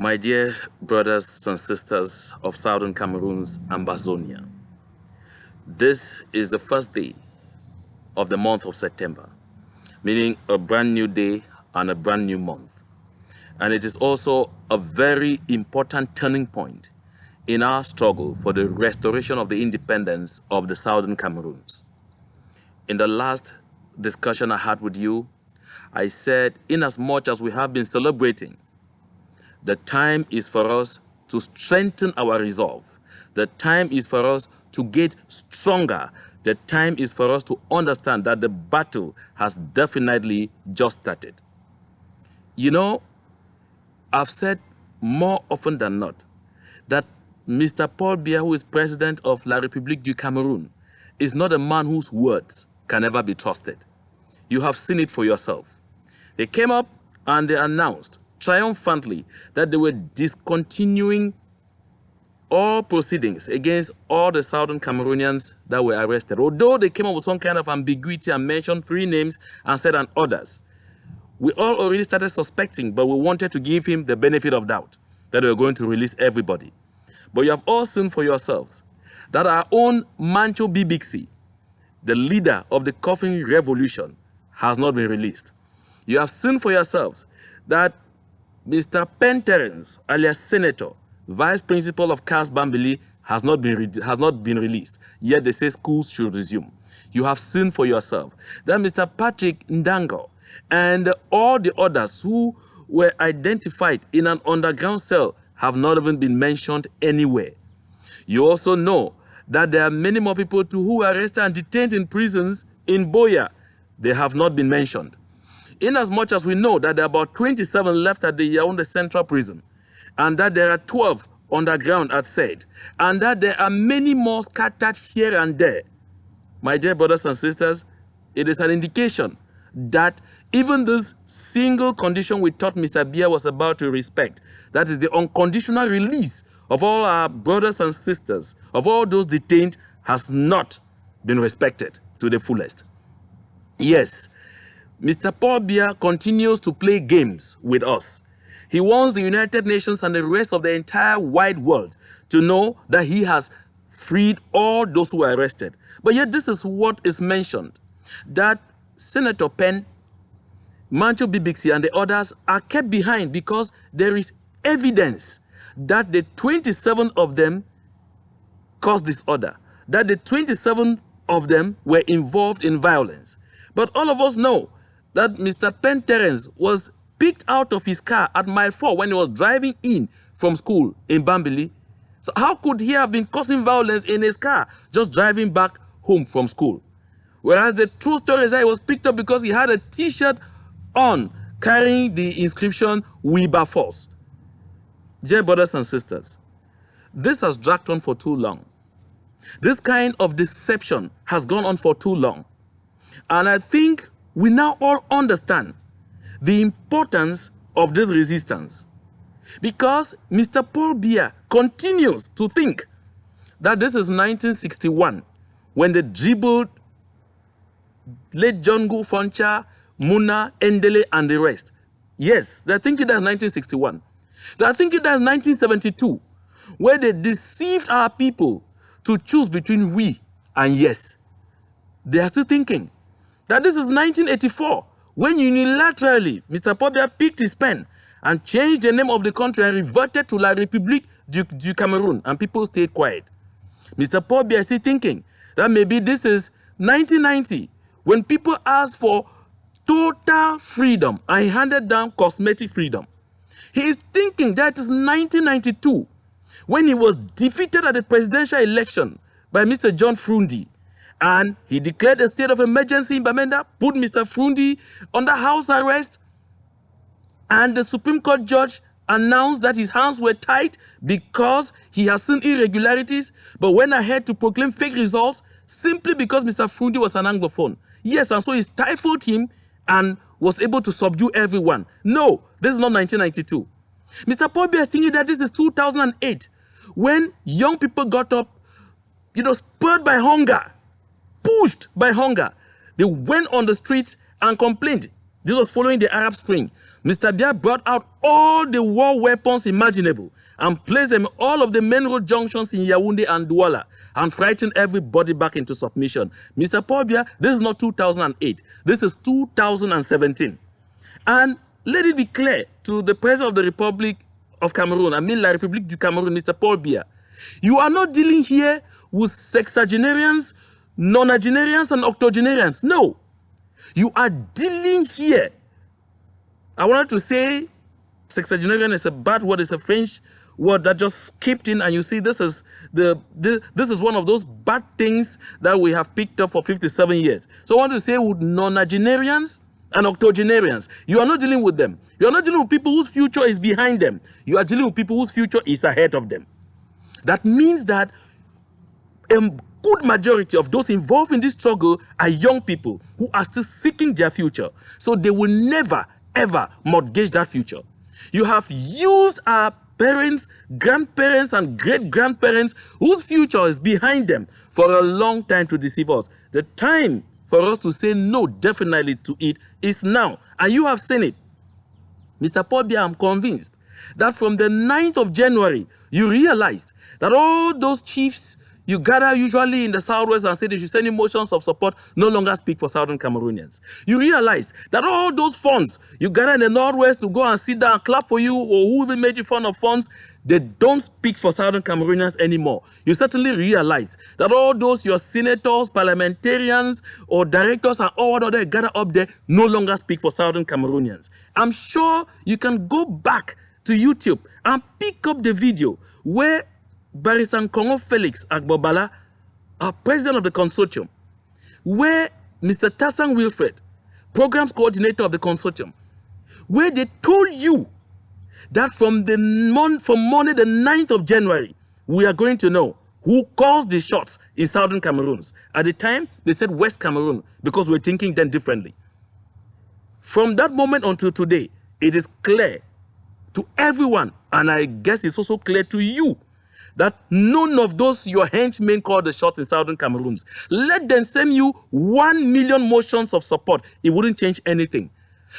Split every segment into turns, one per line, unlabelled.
My dear brothers and sisters of Southern Cameroon's Ambazonia, this is the first day of the month of September, meaning a brand new day and a brand new month. And it is also a very important turning point in our struggle for the restoration of the independence of the Southern Cameroons. In the last discussion I had with you, I said, in as much as we have been celebrating, the time is for us to strengthen our resolve. The time is for us to get stronger. The time is for us to understand that the battle has definitely just started. You know, I've said more often than not that Mr. Paul Biya, who is president of La République du Cameroun, is not a man whose words can ever be trusted. You have seen it for yourself. They came up and they announced triumphantly that they were discontinuing all proceedings against all the Southern Cameroonians that were arrested. Although they came up with some kind of ambiguity and mentioned 3 names and said and others, we all already started suspecting, but we wanted to give him the benefit of doubt that they were going to release everybody. But you have all seen for yourselves that our own Mancho Bibixi, the leader of the Coffin Revolution, has not been released. You have seen for yourselves that Mr. Penterens, alias Senator, Vice Principal of CAS Bambili, has not been released, yet they say schools should resume. You have seen for yourself that Mr. Patrick Ndango and all the others who were identified in an underground cell have not even been mentioned anywhere. You also know that there are many more people too who were arrested and detained in prisons in Boya. They have not been mentioned. In as much as we know that there are about 27 left at the Yaoundé Central Prison, and that there are 12 underground at SAID, and that there are many more scattered here and there, my dear brothers and sisters, it is an indication that even this single condition we thought Mr. Biya was about to respect, that is the unconditional release of all our brothers and sisters, of all those detained, has not been respected to the fullest. Yes, Mr. Paul Biya continues to play games with us. He wants the United Nations and the rest of the entire wide world to know that he has freed all those who were arrested. But yet this is what is mentioned, that Senator Penn, Mancho Bibixi and the others are kept behind because there is evidence that the 27 of them caused disorder, that the 27 of them were involved in violence. But all of us know that Mr. Penterens was picked out of his car at mile 4 when he was driving in from school in Bambili. So how could he have been causing violence in his car just driving back home from school? Whereas the true story is that he was picked up because he had a t-shirt on carrying the inscription "We Bar Force." Dear brothers and sisters, this has dragged on for too long. This kind of deception has gone on for too long. And I think we now all understand the importance of this resistance, because Mr. Paul Biya continues to think that this is 1961 when they dribbled late John Gu Foncha, Muna, Endele, and the rest. Yes, they're thinking that's 1961. They're thinking that's 1972, where they deceived our people to choose between we and yes. They are still thinking that this is 1984, when unilaterally Mr. Paul Biya picked his pen and changed the name of the country and reverted to La République du Cameroun, and people stayed quiet. Mr. Paul Biya is still thinking that maybe this is 1990, when people asked for total freedom and he handed down cosmetic freedom. He is thinking that it is 1992, when he was defeated at the presidential election by Mr. John Frundi, and he declared a state of emergency in Bamenda, put Mr. Frundi under house arrest, and the Supreme Court judge announced that his hands were tied because he has seen irregularities, but went ahead to proclaim fake results simply because Mr. Frundi was an Anglophone. Yes, and so he stifled him and was able to subdue everyone. No, this is not 1992. Mr. Paul Biya is thinking that this is 2008, when young people got up, spurred by hunger, pushed by hunger. They went on the streets and complained. This was following the Arab Spring, Mr. Biya brought out all the war weapons imaginable and placed them in all of the main road junctions in Yaoundé and Douala and frightened everybody back into submission. Mr. Paul Biya, this is not 2008. This is 2017. And let it be clear to the President of the Republic of Cameroon, I mean La République du Cameroun, Mr. Paul Biya, you are not dealing here with sexagenarians, nonagenarians, and octogenarians. No. You are dealing here. I wanted to say sexagenarian is a bad word, it's a French word that just skipped in, and you see this is one of those bad things that we have picked up for 57 years. So I want to say with nonagenarians and octogenarians, you are not dealing with them. You are not dealing with people whose future is behind them. You are dealing with people whose future is ahead of them. That means that a good majority of those involved in this struggle are young people who are still seeking their future. So they will never, ever mortgage that future. You have used our parents, grandparents, and great-grandparents whose future is behind them for a long time to deceive us. The time for us to say no definitely to it is now. And you have seen it. Mr. Paul Biya, I'm convinced that from the 9th of January, you realized that all those chiefs you gather usually in the Southwest and say they should send in motions of support no longer speak for Southern Cameroonians. You realize that all those funds you gather in the Northwest to go and sit down and clap for you, or who even made you fund of funds, they don't speak for Southern Cameroonians anymore. You certainly realize that all those your senators, parliamentarians, or directors and all other gather up there no longer speak for Southern Cameroonians. I'm sure you can go back to YouTube and pick up the video where Barrister Kongo Felix Agbobala, our president of the consortium, where Mr. Tassan Wilfred, programs coordinator of the consortium, where they told you that from Monday the 9th of January, we are going to know who calls the shots in Southern Cameroons. At the time, they said West Cameroon because we're thinking then differently. From that moment until today, it is clear to everyone, and I guess it's also clear to you, that none of those your henchmen call the shots in Southern Cameroons. Let them send you 1 million motions of support. It wouldn't change anything.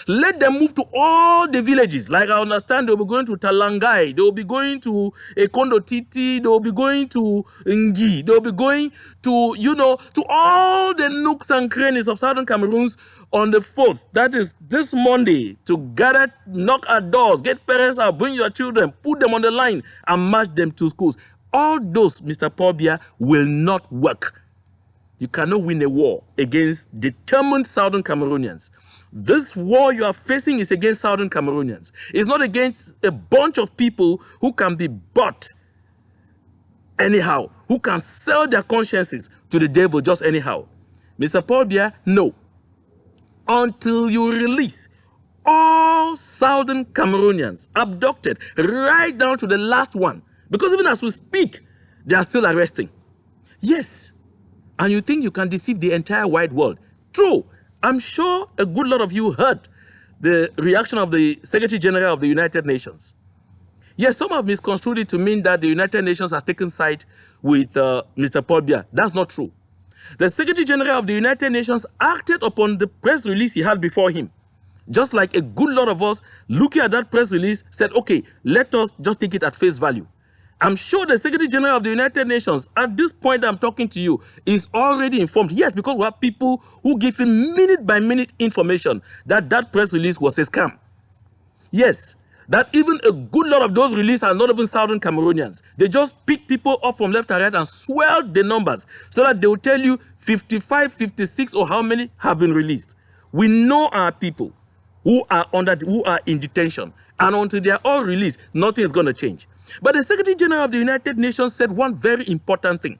Let them move to all the villages. Like I understand, they'll be going to Talangai, they'll be going to Ekondo Titi, they'll be going to Ngi, they'll be going to, to all the nooks and crannies of Southern Cameroons on the 4th. That is this Monday, to gather, knock at doors, get parents out, bring your children, put them on the line, and march them to schools. All those, Mr. Paul Biya, will not work. You cannot win a war against determined Southern Cameroonians. This war you are facing is against Southern Cameroonians. It's not against a bunch of people who can be bought anyhow, who can sell their consciences to the devil just anyhow. Mr. Paul Biya, no. Until you release all Southern Cameroonians abducted, right down to the last one, because even as we speak, they are still arresting. Yes, and you think you can deceive the entire wide world. True. I'm sure a good lot of you heard the reaction of the Secretary General of the United Nations. Yes, some have misconstrued it to mean that the United Nations has taken side with Mr. Paul Biya. That's not true. The Secretary General of the United Nations acted upon the press release he had before him. Just like a good lot of us looking at that press release said, okay, let us just take it at face value. I'm sure the Secretary General of the United Nations, at this point I'm talking to you, is already informed. Yes, because we have people who give him minute-by-minute information that that press release was a scam. Yes, that even a good lot of those releases are not even Southern Cameroonians. They just pick people up from left and right and swell the numbers so that they will tell you 55, 56, or how many have been released. We know our people who are in detention, and until they are all released, nothing is going to change. But the Secretary General of the United Nations said one very important thing.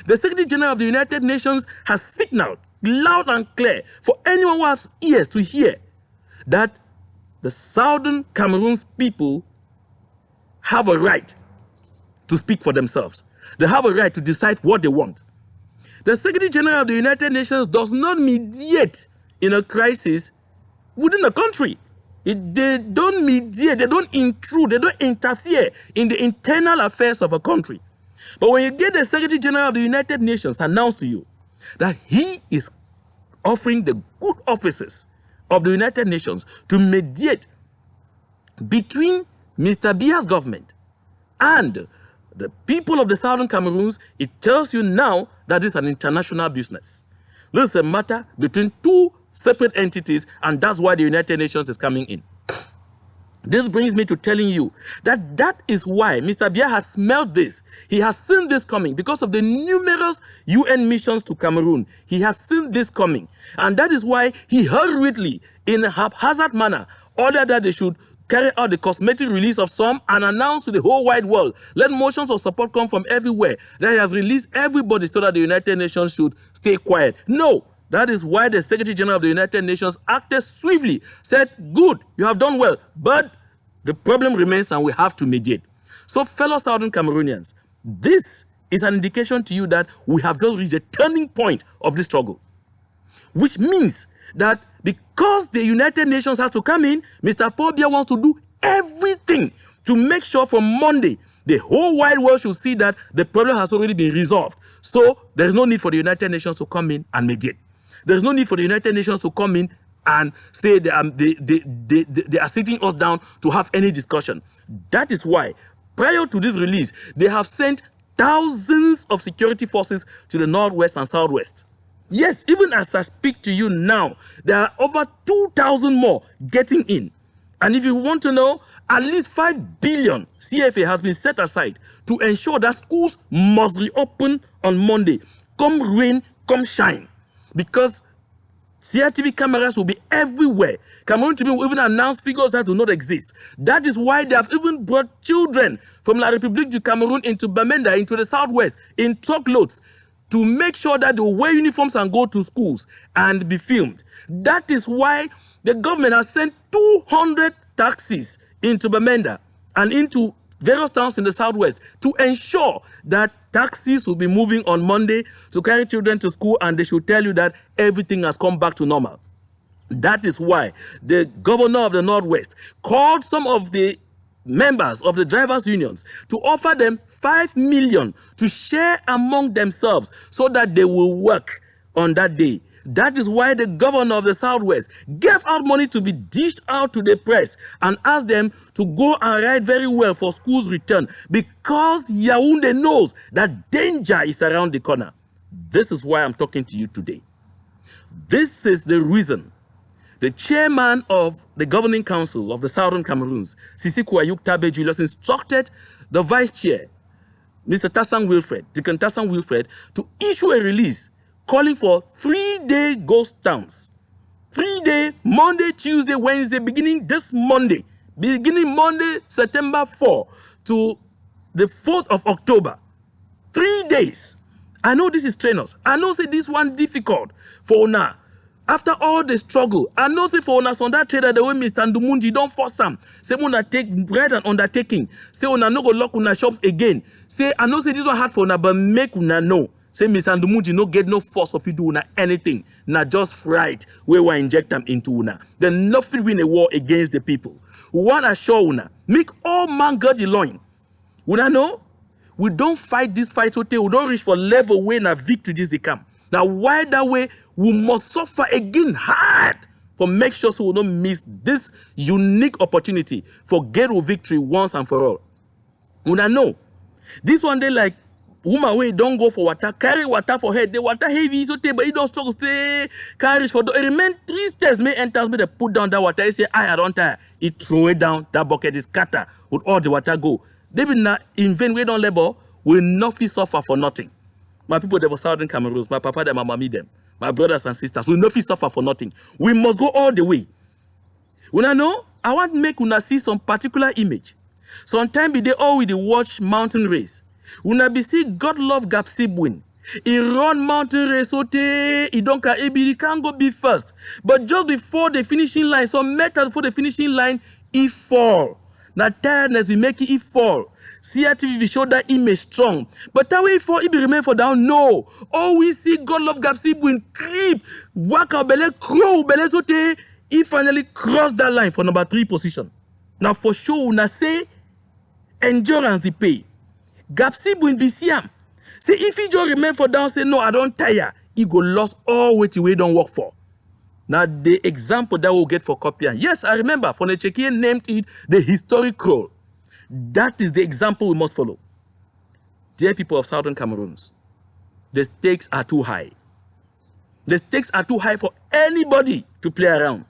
The Secretary General of the United Nations has signaled loud and clear for anyone who has ears to hear that the Southern Cameroon's people have a right to speak for themselves. They have a right to decide what they want. The Secretary General of the United Nations does not mediate in a crisis within a country. They don't mediate, they don't intrude, they don't interfere in the internal affairs of a country. But when you get the Secretary General of the United Nations announced to you that he is offering the good offices of the United Nations to mediate between Mr. Biya's government and the people of the Southern Cameroons, it tells you now that it's an international business. This is a matter between two separate entities, and that's why the United Nations is coming in. This brings me to telling you that that is why Mr. Biya has smelled this. He has seen this coming because of the numerous UN missions to Cameroon. He has seen this coming. And that is why he hurriedly, in a haphazard manner, ordered that they should carry out the cosmetic release of some and announce to the whole wide world, let motions of support come from everywhere, that he has released everybody so that the United Nations should stay quiet. No. That is why the Secretary General of the United Nations acted swiftly, said, good, you have done well, but the problem remains and we have to mediate. So fellow Southern Cameroonians, this is an indication to you that we have just reached a turning point of this struggle, which means that because the United Nations has to come in, Mr. Paul Biya wants to do everything to make sure from Monday, the whole wide world should see that the problem has already been resolved. So there is no need for the United Nations to come in and mediate. There is no need for the United Nations to come in and say they are sitting us down to have any discussion. That is why, prior to this release, they have sent thousands of security forces to the northwest and southwest. Yes, even as I speak to you now, there are over 2,000 more getting in. And if you want to know, at least 5 billion CFA has been set aside to ensure that schools must reopen on Monday, come rain, come shine. Because CRTV cameras will be everywhere. Cameroon Tribune will even announce figures that do not exist. That is why they have even brought children from La République du Cameroon into Bamenda, into the southwest, in truckloads, to make sure that they will wear uniforms and go to schools and be filmed. That is why the government has sent 200 taxis into Bamenda and into various towns in the southwest to ensure that taxis will be moving on Monday to carry children to school, and they should tell you that everything has come back to normal. That is why the governor of the Northwest called some of the members of the drivers' unions to offer them 5 million to share among themselves so that they will work on that day. That is why the governor of the Southwest gave out money to be dished out to the press and asked them to go and write very well for school's return, because Yaoundé knows that danger is around the corner. This is why I'm talking to you today. This is the reason the chairman of the governing council of the Southern Cameroons, Sisiku Ayuk Tabe Julius, instructed the vice chair, Mr. Tassan Wilfred, Deacon Tassan Wilfred, to issue a release calling for 3-day ghost towns. 3-day, Monday, Tuesday, Wednesday, beginning this Monday, beginning Monday, September 4 to the 4th of October. 3 days. I know this is strenuous. I know say this one difficult for Una. After all the struggle, I know say for Una on that trader the way Mr. Ndumundi don't force some. Say Una take bread and undertaking. Say Una no go lock Una shops again. Say I know say this one hard for Una, but make Una know. Say Mr. Ndumundi no get no force of you do Una anything. Na just fright where we inject them into Una. Then nothing win a war against the people. We want to assure Una, make all man God the loin. Una know? We don't fight this fight so we don't reach for level where na victory this they come. Now why that way we must suffer again hard for make sure so we don't miss this unique opportunity for get a victory once and for all. Una know? This one day like woman way don't go for water, carry water for head, the water heavy so but you don't struggle stay carry for the remain 3 steps may enter me they put down that water. He say I don't tire. He throw it down, that bucket is scatter with all the water go. They be not in vain we don't labor, will not feel suffer for nothing. My people they were Southern Cameroons, my papa them, my mommy them, my brothers and sisters, will not feel suffer for nothing. We must go all the way. Una know, I want to make Una see some particular image. Sometimes they all with the watch mountain race. Una be see God love Gapsibwin. He run mountain race he don't he can't go be first. But just before the finishing line, some meter before the finishing line, he fall. Now tiredness will make it fall. CRTV will show that image strong. But that way for it be remain for down. No. All we see God love Gapsibwin creep. Waka bele crow bele sote. He finally crossed that line for number 3 position. Now for sure una say endurance the pay. Gapsibwin be siam. Say if he just remain for down, say no, I don't tire. He go lost all what he don't work for. Now, the example that we'll get for Kopian, yes, I remember, Fonecheke named it the historic role. That is the example we must follow. Dear people of Southern Cameroons, the stakes are too high. The stakes are too high for anybody to play around.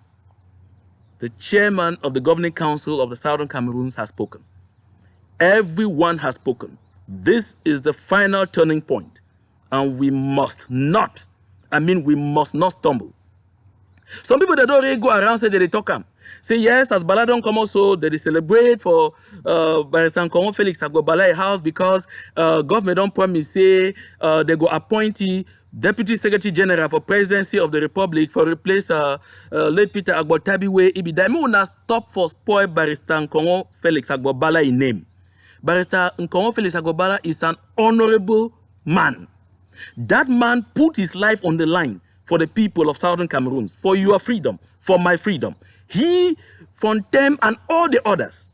The chairman of the governing council of the Southern Cameroons has spoken. Everyone has spoken. This is the final turning point, and we must not stumble. Some people that don't really go around say that they talk say yes, as Bala don't come also, they celebrate for Barrister Nkomo Felix Agbobala a house because government don't promise say they go appoint Deputy Secretary General for Presidency of the Republic for replace late Peter Agbotabi way Ibida. Me wanna stop for spoil Barrister Nkomo Felix Agbobala in name. Barrister Nkomo Felix Agbobala is an honorable man. That man put his life on the line for the people of Southern Cameroons, for your freedom, for my freedom. He, Fontem, and all the others,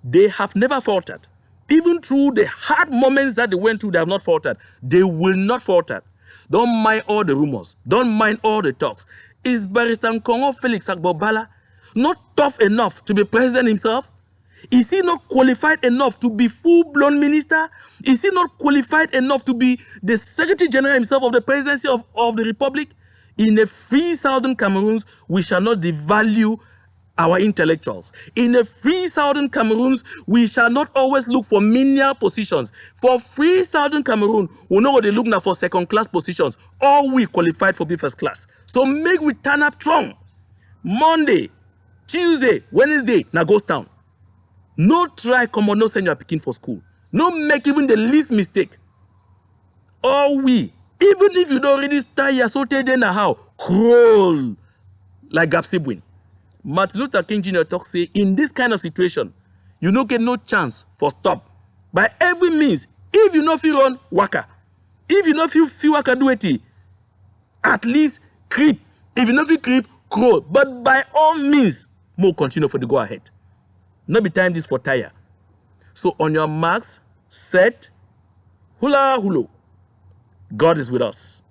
they have never faltered. Even through the hard moments that they went through, they have not faltered. They will not falter. Don't mind all the rumors. Don't mind all the talks. Is Barrister Nkomo Felix Agbobala not tough enough to be president himself? Is he not qualified enough to be full-blown minister? Is he not qualified enough to be the Secretary General himself of the presidency of the Republic? In a free Southern Cameroons, we shall not devalue our intellectuals. In a free Southern Cameroons, we shall not always look for menial positions. For free Southern Cameroon, we know what they look now for second-class positions. All we qualified for be first class. So make we turn up strong. Monday, Tuesday, Wednesday, now goes down. No try come on, no send your pikin for school. No make even the least mistake. All we, even if you don't really start your so then how, crawl like Gapsibwin. Martin Luther King Jr. talk say, in this kind of situation, you don't get no chance for stop. By every means, if you no feel run, waka. If you no feel waka do it, at least creep. If you no feel creep, crawl. But by all means, more continue for the go ahead. Not be time this for tire. So on your marks, set, hula hulo. God is with us.